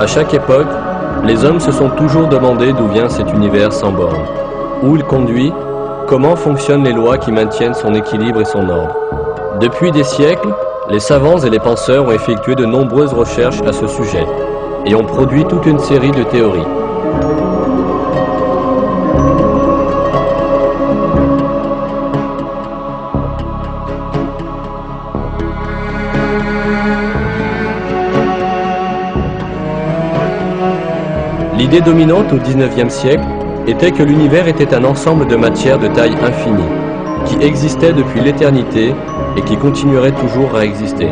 À chaque époque, les hommes se sont toujours demandé d'où vient cet univers sans bornes, où il conduit, comment fonctionnent les lois qui maintiennent son équilibre et son ordre. Depuis des siècles, les savants et les penseurs ont effectué de nombreuses recherches à ce sujet et ont produit toute une série de théories. L'idée dominante au XIXe siècle était que l'univers était un ensemble de matière de taille infinie, qui existait depuis l'éternité et qui continuerait toujours à exister.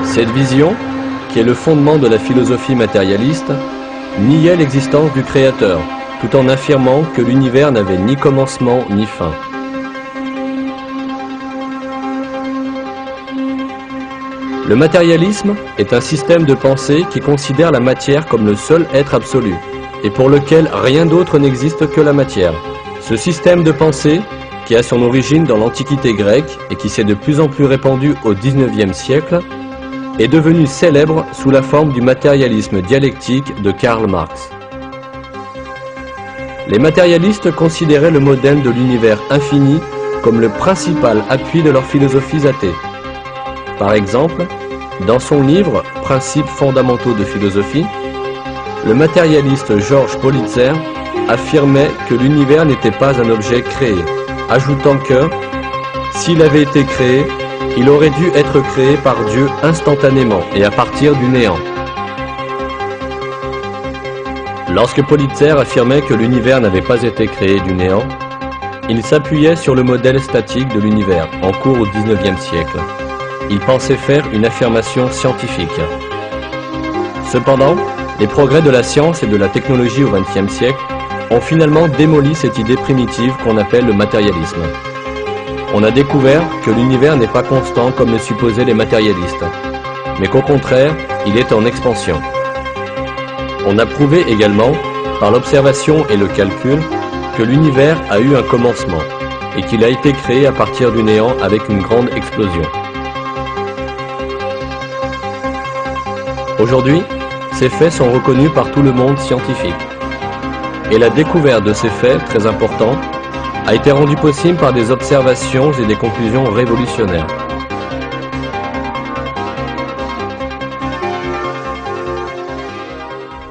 Cette vision, qui est le fondement de la philosophie matérialiste, niait l'existence du Créateur, tout en affirmant que l'univers n'avait ni commencement ni fin. Le matérialisme est un système de pensée qui considère la matière comme le seul être absolu, et pour lequel rien d'autre n'existe que la matière. Ce système de pensée, qui a son origine dans l'Antiquité grecque et qui s'est de plus en plus répandu au XIXe siècle, est devenu célèbre sous la forme du matérialisme dialectique de Karl Marx. Les matérialistes considéraient le modèle de l'univers infini comme le principal appui de leurs philosophies athées. Par exemple, dans son livre « Principes fondamentaux de philosophie », le matérialiste Georges Politzer affirmait que l'univers n'était pas un objet créé, ajoutant que, s'il avait été créé, il aurait dû être créé par Dieu instantanément et à partir du néant. Lorsque Politzer affirmait que l'univers n'avait pas été créé du néant, il s'appuyait sur le modèle statique de l'univers en cours au XIXe siècle. Il pensait faire une affirmation scientifique. Cependant, les progrès de la science et de la technologie au XXe siècle ont finalement démoli cette idée primitive qu'on appelle le matérialisme. On a découvert que l'univers n'est pas constant comme le supposaient les matérialistes, mais qu'au contraire, il est en expansion. On a prouvé également, par l'observation et le calcul, que l'univers a eu un commencement et qu'il a été créé à partir du néant avec une grande explosion. Aujourd'hui, ces faits sont reconnus par tout le monde scientifique. Et la découverte de ces faits, très importants, a été rendue possible par des observations et des conclusions révolutionnaires.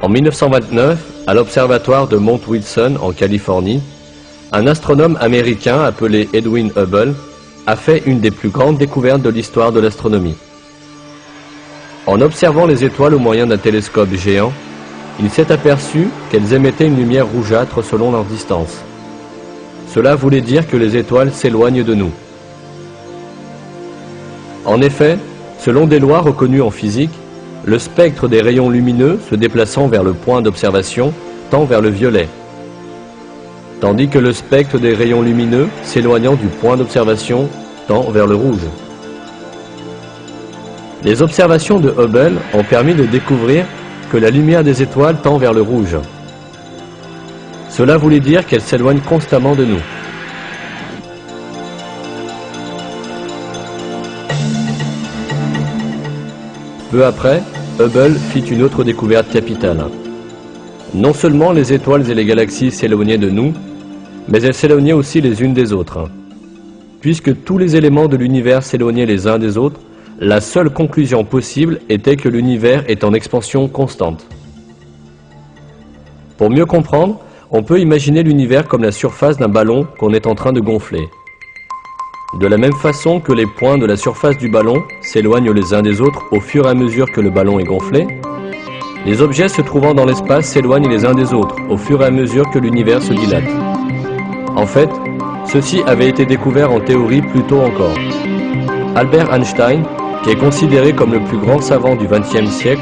En 1929, à l'observatoire de Mount Wilson en Californie, un astronome américain appelé Edwin Hubble a fait une des plus grandes découvertes de l'histoire de l'astronomie. En observant les étoiles au moyen d'un télescope géant, il s'est aperçu qu'elles émettaient une lumière rougeâtre selon leur distance. Cela voulait dire que les étoiles s'éloignent de nous. En effet, selon des lois reconnues en physique, le spectre des rayons lumineux se déplaçant vers le point d'observation tend vers le violet, tandis que le spectre des rayons lumineux s'éloignant du point d'observation tend vers le rouge. Les observations de Hubble ont permis de découvrir que la lumière des étoiles tend vers le rouge. Cela voulait dire qu'elles s'éloignent constamment de nous. Peu après, Hubble fit une autre découverte capitale. Non seulement les étoiles et les galaxies s'éloignaient de nous, mais elles s'éloignaient aussi les unes des autres. Puisque tous les éléments de l'univers s'éloignaient les uns des autres, la seule conclusion possible était que l'univers est en expansion constante. Pour mieux comprendre, on peut imaginer l'univers comme la surface d'un ballon qu'on est en train de gonfler. De la même façon que les points de la surface du ballon s'éloignent les uns des autres au fur et à mesure que le ballon est gonflé, les objets se trouvant dans l'espace s'éloignent les uns des autres au fur et à mesure que l'univers se dilate. En fait, ceci avait été découvert en théorie plus tôt encore. Albert Einstein, qui est considéré comme le plus grand savant du XXe siècle,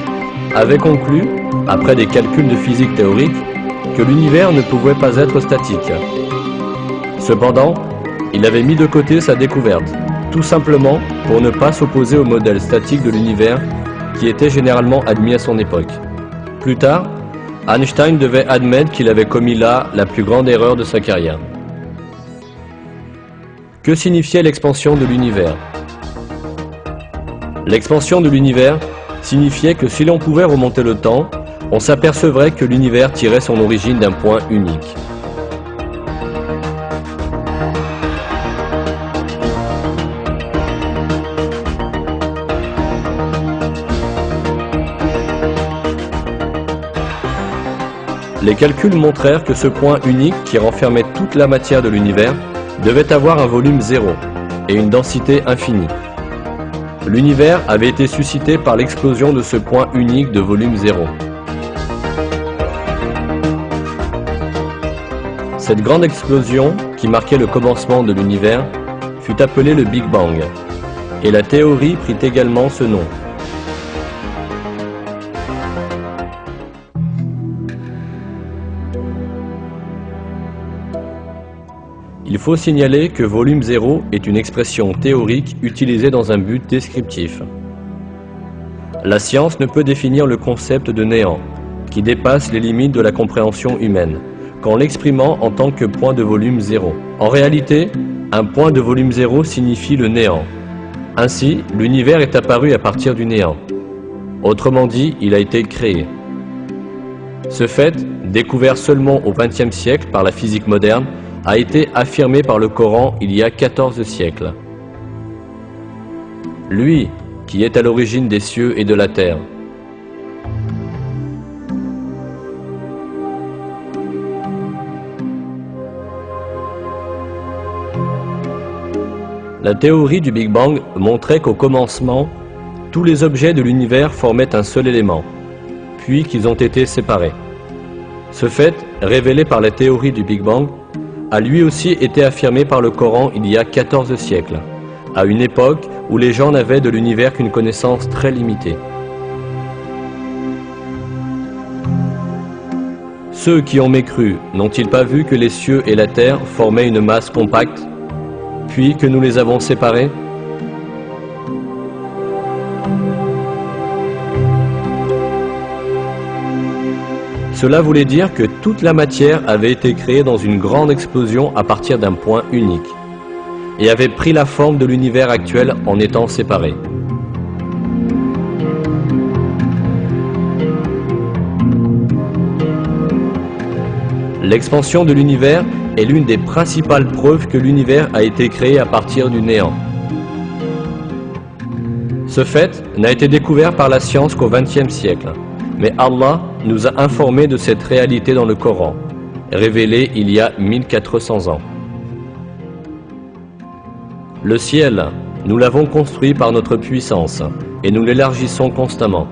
avait conclu, après des calculs de physique théorique, que l'univers ne pouvait pas être statique. Cependant, il avait mis de côté sa découverte, tout simplement pour ne pas s'opposer au modèle statique de l'univers qui était généralement admis à son époque. Plus tard, Einstein devait admettre qu'il avait commis là la plus grande erreur de sa carrière. Que signifiait l'expansion de l'univers? L'expansion de l'univers signifiait que si l'on pouvait remonter le temps, on s'apercevrait que l'univers tirait son origine d'un point unique. Les calculs montrèrent que ce point unique qui renfermait toute la matière de l'univers devait avoir un volume zéro et une densité infinie. L'univers avait été suscité par l'explosion de ce point unique de volume zéro. Cette grande explosion, qui marquait le commencement de l'univers, fut appelée le Big Bang, et la théorie prit également ce nom. Il faut signaler que volume zéro est une expression théorique utilisée dans un but descriptif. La science ne peut définir le concept de néant, qui dépasse les limites de la compréhension humaine, qu'en l'exprimant en tant que point de volume zéro. En réalité, un point de volume zéro signifie le néant. Ainsi, l'univers est apparu à partir du néant. Autrement dit, il a été créé. Ce fait, découvert seulement au XXe siècle par la physique moderne, a été affirmé par le Coran il y a 14 siècles. Lui, qui est à l'origine des cieux et de la terre. La théorie du Big Bang montrait qu'au commencement, tous les objets de l'univers formaient un seul élément, puis qu'ils ont été séparés. Ce fait, révélé par la théorie du Big Bang, a lui aussi été affirmé par le Coran il y a 14 siècles, à une époque où les gens n'avaient de l'univers qu'une connaissance très limitée. Ceux qui ont mécru n'ont-ils pas vu que les cieux et la terre formaient une masse compacte, puis que nous les avons séparés? Cela voulait dire que toute la matière avait été créée dans une grande explosion à partir d'un point unique, et avait pris la forme de l'univers actuel en étant séparée. L'expansion de l'univers est l'une des principales preuves que l'univers a été créé à partir du néant. Ce fait n'a été découvert par la science qu'au XXe siècle. Mais Allah nous a informés de cette réalité dans le Coran, révélé il y a 1400 ans. Le ciel, nous l'avons construit par notre puissance, et nous l'élargissons constamment.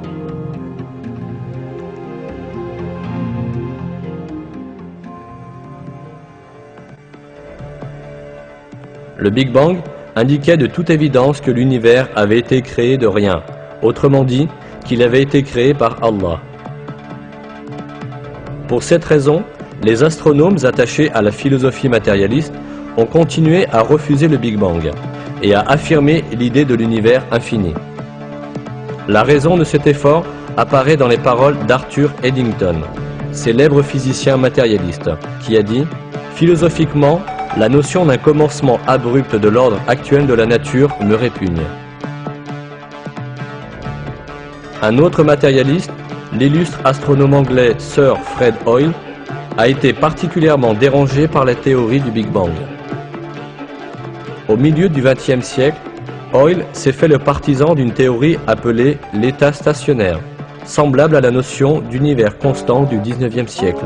Le Big Bang indiquait de toute évidence que l'univers avait été créé de rien, autrement dit, qu'il avait été créé par Allah. Pour cette raison, les astronomes attachés à la philosophie matérialiste ont continué à refuser le Big Bang et à affirmer l'idée de l'univers infini. La raison de cet effort apparaît dans les paroles d'Arthur Eddington, célèbre physicien matérialiste, qui a dit « Philosophiquement, la notion d'un commencement abrupt de l'ordre actuel de la nature me répugne. » Un autre matérialiste, l'illustre astronome anglais Sir Fred Hoyle, a été particulièrement dérangé par la théorie du Big Bang. Au milieu du XXe siècle, Hoyle s'est fait le partisan d'une théorie appelée l'état stationnaire, semblable à la notion d'univers constant du XIXe siècle.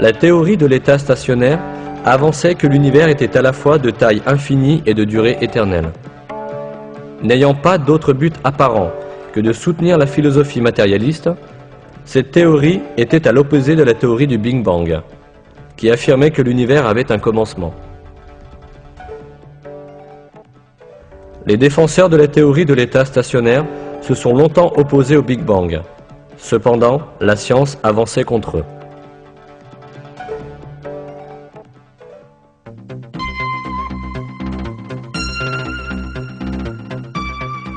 La théorie de l'état stationnaire avançait que l'univers était à la fois de taille infinie et de durée éternelle. N'ayant pas d'autre but apparent que de soutenir la philosophie matérialiste, cette théorie était à l'opposé de la théorie du Big Bang, qui affirmait que l'univers avait un commencement. Les défenseurs de la théorie de l'état stationnaire se sont longtemps opposés au Big Bang. Cependant, la science avançait contre eux.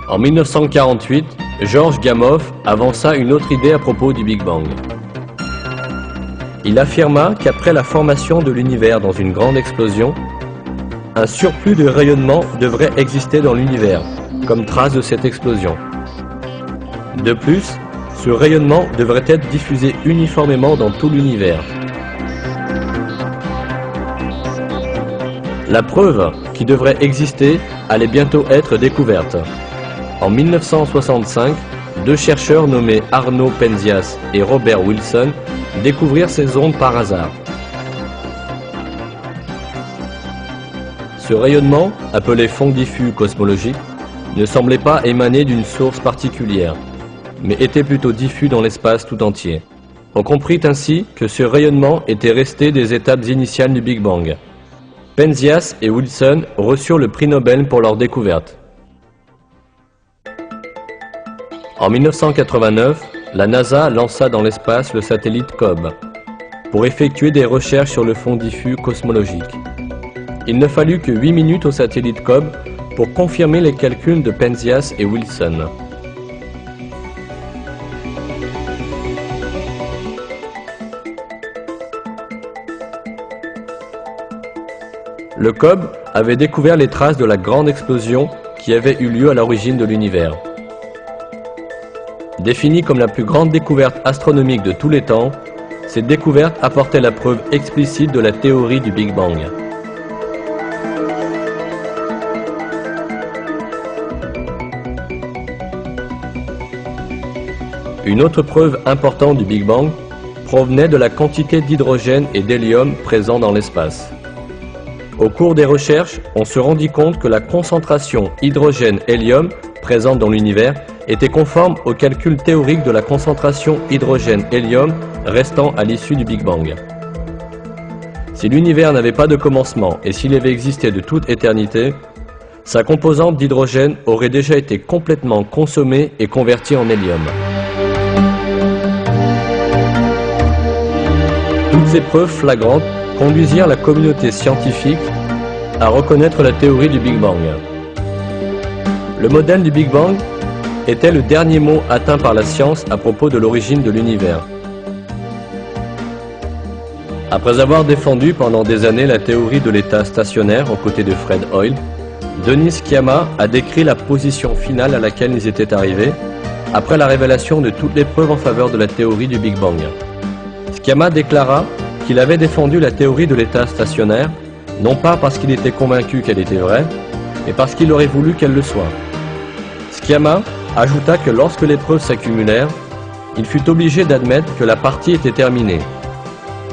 En 1948, George Gamow avança une autre idée à propos du Big Bang. Il affirma qu'après la formation de l'univers dans une grande explosion, un surplus de rayonnement devrait exister dans l'univers, comme trace de cette explosion. De plus, ce rayonnement devrait être diffusé uniformément dans tout l'univers. La preuve qui devrait exister allait bientôt être découverte. En 1965, deux chercheurs nommés Arno Penzias et Robert Wilson découvrirent ces ondes par hasard. Ce rayonnement, appelé fond diffus cosmologique, ne semblait pas émaner d'une source particulière, mais était plutôt diffus dans l'espace tout entier. On comprit ainsi que ce rayonnement était resté des étapes initiales du Big Bang. Penzias et Wilson reçurent le prix Nobel pour leur découverte. En 1989, la NASA lança dans l'espace le satellite COBE pour effectuer des recherches sur le fond diffus cosmologique. Il ne fallut que 8 minutes au satellite COBE pour confirmer les calculs de Penzias et Wilson. Le COBE avait découvert les traces de la grande explosion qui avait eu lieu à l'origine de l'univers. Définie comme la plus grande découverte astronomique de tous les temps, cette découverte apportait la preuve explicite de la théorie du Big Bang. Une autre preuve importante du Big Bang provenait de la quantité d'hydrogène et d'hélium présents dans l'espace. Au cours des recherches, on se rendit compte que la concentration hydrogène-hélium présente dans l'univers était conforme au calcul théorique de la concentration hydrogène-hélium restant à l'issue du Big Bang. Si l'univers n'avait pas de commencement et s'il avait existé de toute éternité, sa composante d'hydrogène aurait déjà été complètement consommée et convertie en hélium. Toutes ces preuves flagrantes conduisirent la communauté scientifique à reconnaître la théorie du Big Bang. Le modèle du Big Bang était le dernier mot atteint par la science à propos de l'origine de l'univers. Après avoir défendu pendant des années la théorie de l'état stationnaire aux côtés de Fred Hoyle, Denis Sciama a décrit la position finale à laquelle ils étaient arrivés après la révélation de toutes les preuves en faveur de la théorie du Big Bang. Sciama déclara qu'il avait défendu la théorie de l'état stationnaire, non pas parce qu'il était convaincu qu'elle était vraie, mais parce qu'il aurait voulu qu'elle le soit. Sciama ajouta que lorsque les preuves s'accumulèrent, il fut obligé d'admettre que la partie était terminée,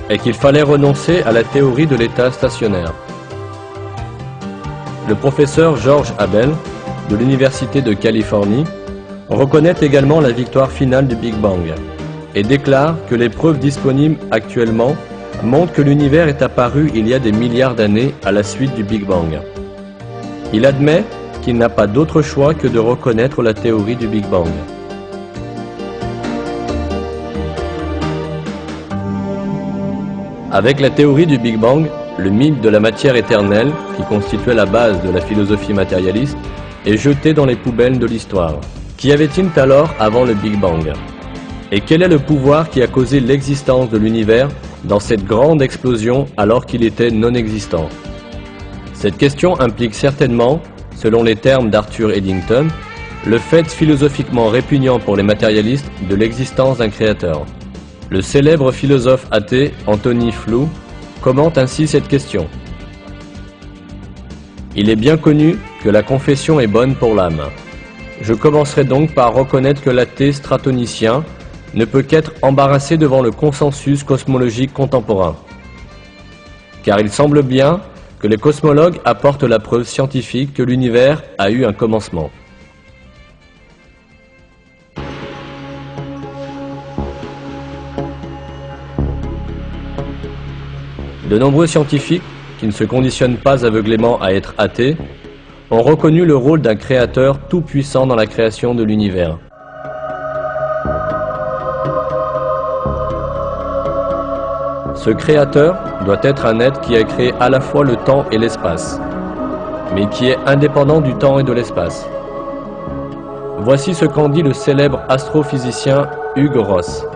et qu'il fallait renoncer à la théorie de l'état stationnaire. Le professeur George Abel, de l'Université de Californie, reconnaît également la victoire finale du Big Bang, et déclare que les preuves disponibles actuellement montre que l'univers est apparu il y a des milliards d'années à la suite du Big Bang. Il admet qu'il n'a pas d'autre choix que de reconnaître la théorie du Big Bang. Avec la théorie du Big Bang, le mythe de la matière éternelle, qui constituait la base de la philosophie matérialiste, est jeté dans les poubelles de l'histoire. Qu'y avait-il alors avant le Big Bang? Et quel est le pouvoir qui a causé l'existence de l'univers dans cette grande explosion alors qu'il était non existant? Cette question implique certainement, selon les termes d'Arthur Eddington, le fait philosophiquement répugnant pour les matérialistes de l'existence d'un créateur. Le célèbre philosophe athée Anthony Flew commente ainsi cette question. Il est bien connu que la confession est bonne pour l'âme. Je commencerai donc par reconnaître que l'athée stratonicien ne peut qu'être embarrassé devant le consensus cosmologique contemporain. Car il semble bien que les cosmologues apportent la preuve scientifique que l'univers a eu un commencement. De nombreux scientifiques, qui ne se conditionnent pas aveuglément à être athées, ont reconnu le rôle d'un créateur tout-puissant dans la création de l'univers. Ce créateur doit être un être qui a créé à la fois le temps et l'espace, mais qui est indépendant du temps et de l'espace. Voici ce qu'en dit le célèbre astrophysicien Hugues Ross.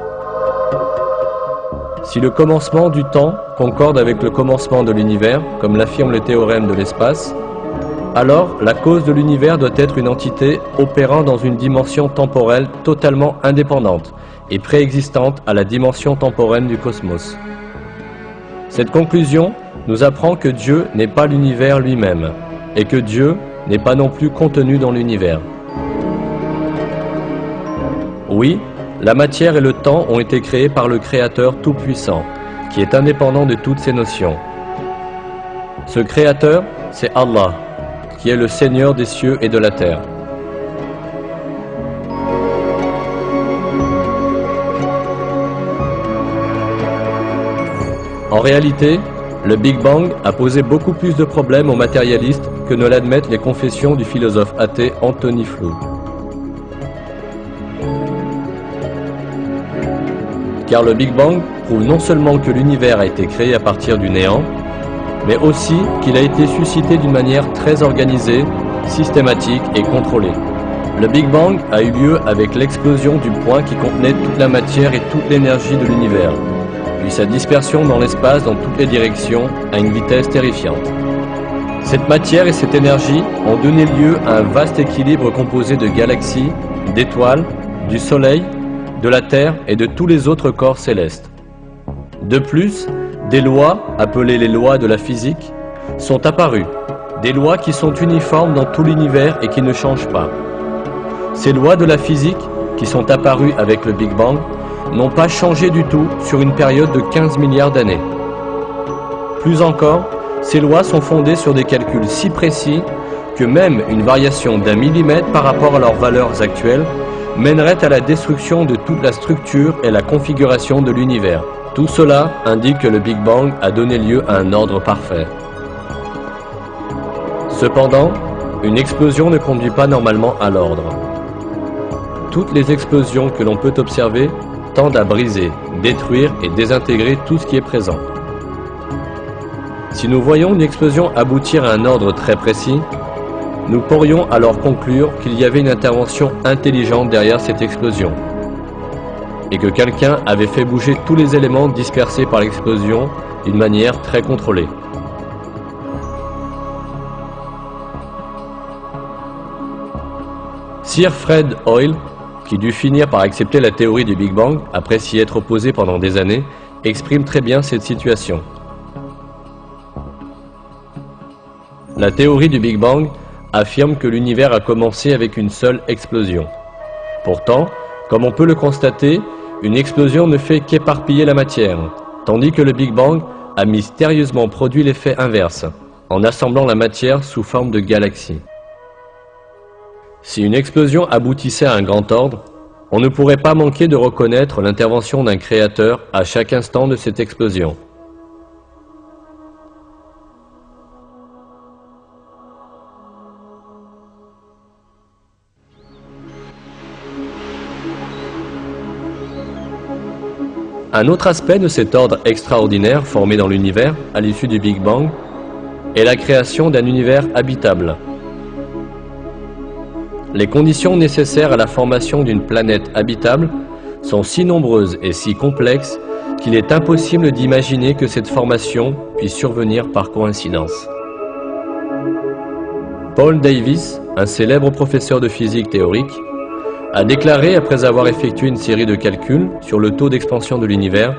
Si le commencement du temps concorde avec le commencement de l'univers, comme l'affirme le théorème de l'espace, alors la cause de l'univers doit être une entité opérant dans une dimension temporelle totalement indépendante et préexistante à la dimension temporelle du cosmos. Cette conclusion nous apprend que Dieu n'est pas l'univers lui-même et que Dieu n'est pas non plus contenu dans l'univers. Oui, la matière et le temps ont été créés par le Créateur Tout-Puissant, qui est indépendant de toutes ces notions. Ce Créateur, c'est Allah, qui est le Seigneur des cieux et de la terre. En réalité, le Big Bang a posé beaucoup plus de problèmes aux matérialistes que ne l'admettent les confessions du philosophe athée Anthony Flew. Car le Big Bang prouve non seulement que l'univers a été créé à partir du néant, mais aussi qu'il a été suscité d'une manière très organisée, systématique et contrôlée. Le Big Bang a eu lieu avec l'explosion du point qui contenait toute la matière et toute l'énergie de l'univers, puis sa dispersion dans l'espace dans toutes les directions à une vitesse terrifiante. Cette matière et cette énergie ont donné lieu à un vaste équilibre composé de galaxies, d'étoiles, du Soleil, de la Terre et de tous les autres corps célestes. De plus, des lois, appelées les lois de la physique, sont apparues, des lois qui sont uniformes dans tout l'univers et qui ne changent pas. Ces lois de la physique, qui sont apparues avec le Big Bang, n'ont pas changé du tout sur une période de 15 milliards d'années. Plus encore, ces lois sont fondées sur des calculs si précis que même une variation d'1 millimètre par rapport à leurs valeurs actuelles mènerait à la destruction de toute la structure et la configuration de l'univers. Tout cela indique que le Big Bang a donné lieu à un ordre parfait. Cependant, une explosion ne conduit pas normalement à l'ordre. Toutes les explosions que l'on peut observer tendent à briser, détruire et désintégrer tout ce qui est présent. Si nous voyons une explosion aboutir à un ordre très précis, nous pourrions alors conclure qu'il y avait une intervention intelligente derrière cette explosion et que quelqu'un avait fait bouger tous les éléments dispersés par l'explosion d'une manière très contrôlée. Sir Fred Hoyle, qui dut finir par accepter la théorie du Big Bang après s'y être opposé pendant des années, exprime très bien cette situation. La théorie du Big Bang affirme que l'univers a commencé avec une seule explosion. Pourtant, comme on peut le constater, une explosion ne fait qu'éparpiller la matière, tandis que le Big Bang a mystérieusement produit l'effet inverse, en assemblant la matière sous forme de galaxies. Si une explosion aboutissait à un grand ordre, on ne pourrait pas manquer de reconnaître l'intervention d'un créateur à chaque instant de cette explosion. Un autre aspect de cet ordre extraordinaire formé dans l'univers, à l'issue du Big Bang, est la création d'un univers habitable. Les conditions nécessaires à la formation d'une planète habitable sont si nombreuses et si complexes qu'il est impossible d'imaginer que cette formation puisse survenir par coïncidence. Paul Davies, un célèbre professeur de physique théorique, a déclaré, après avoir effectué une série de calculs sur le taux d'expansion de l'univers,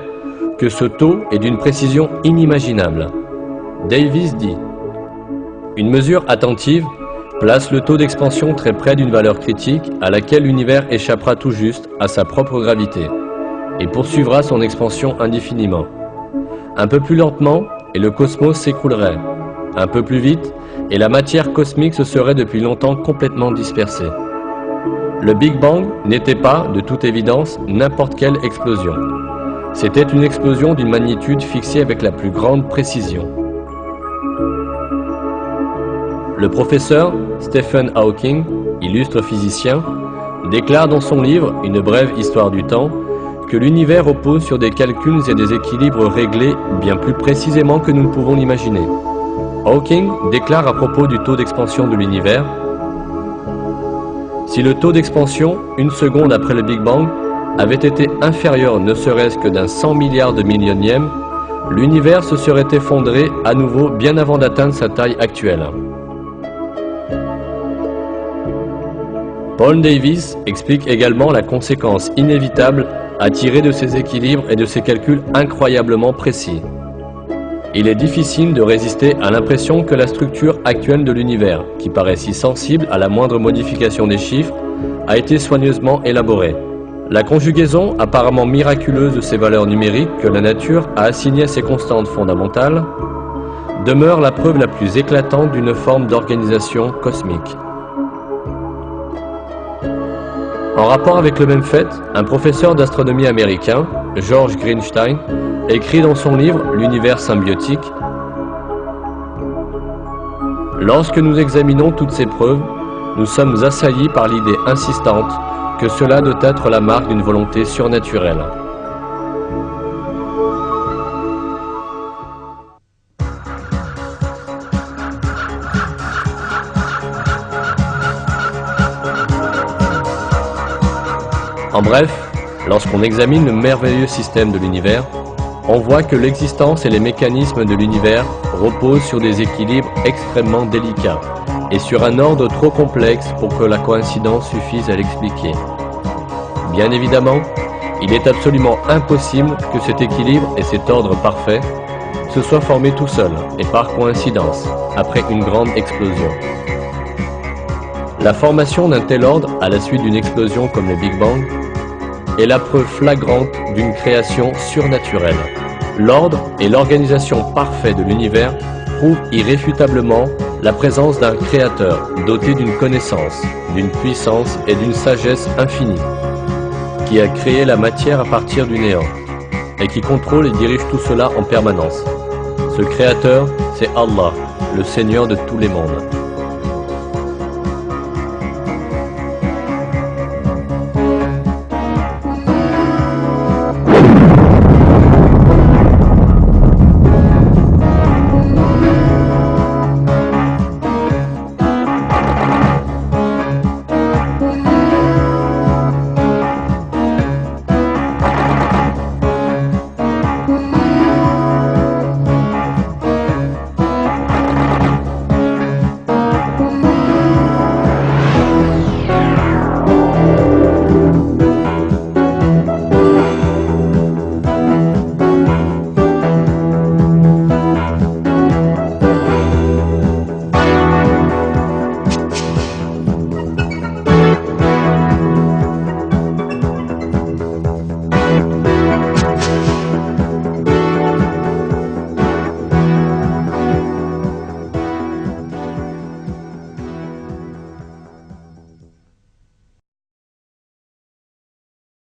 que ce taux est d'une précision inimaginable. Davies dit « Une mesure attentive place le taux d'expansion très près d'une valeur critique à laquelle l'univers échappera tout juste à sa propre gravité et poursuivra son expansion indéfiniment. Un peu plus lentement et le cosmos s'écroulerait. Un peu plus vite et la matière cosmique se serait depuis longtemps complètement dispersée. Le Big Bang n'était pas, de toute évidence, n'importe quelle explosion. C'était une explosion d'une magnitude fixée avec la plus grande précision. Le professeur Stephen Hawking, illustre physicien, déclare dans son livre « Une brève histoire du temps » que l'univers repose sur des calculs et des équilibres réglés bien plus précisément que nous ne pouvons l'imaginer. Hawking déclare à propos du taux d'expansion de l'univers: si le taux d'expansion, une seconde après le Big Bang, avait été inférieur ne serait-ce que d'un 100 milliards de millionième, l'univers se serait effondré à nouveau bien avant d'atteindre sa taille actuelle. Paul Davies explique également la conséquence inévitable à tirer de ces équilibres et de ces calculs incroyablement précis. Il est difficile de résister à l'impression que la structure actuelle de l'univers, qui paraît si sensible à la moindre modification des chiffres, a été soigneusement élaborée. La conjugaison apparemment miraculeuse de ces valeurs numériques que la nature a assignées à ces constantes fondamentales demeure la preuve la plus éclatante d'une forme d'organisation cosmique. En rapport avec le même fait, un professeur d'astronomie américain, George Greenstein, écrit dans son livre « L'univers symbiotique » : « Lorsque nous examinons toutes ces preuves, nous sommes assaillis par l'idée insistante que cela doit être la marque d'une volonté surnaturelle. » En bref, lorsqu'on examine le merveilleux système de l'univers, on voit que l'existence et les mécanismes de l'univers reposent sur des équilibres extrêmement délicats et sur un ordre trop complexe pour que la coïncidence suffise à l'expliquer. Bien évidemment, il est absolument impossible que cet équilibre et cet ordre parfait se soient formés tout seuls et par coïncidence, après une grande explosion. La formation d'un tel ordre à la suite d'une explosion comme le Big Bang est la preuve flagrante d'une création surnaturelle. L'ordre et l'organisation parfaite de l'univers prouvent irréfutablement la présence d'un créateur doté d'une connaissance, d'une puissance et d'une sagesse infinie, qui a créé la matière à partir du néant, et qui contrôle et dirige tout cela en permanence. Ce créateur, c'est Allah, le Seigneur de tous les mondes.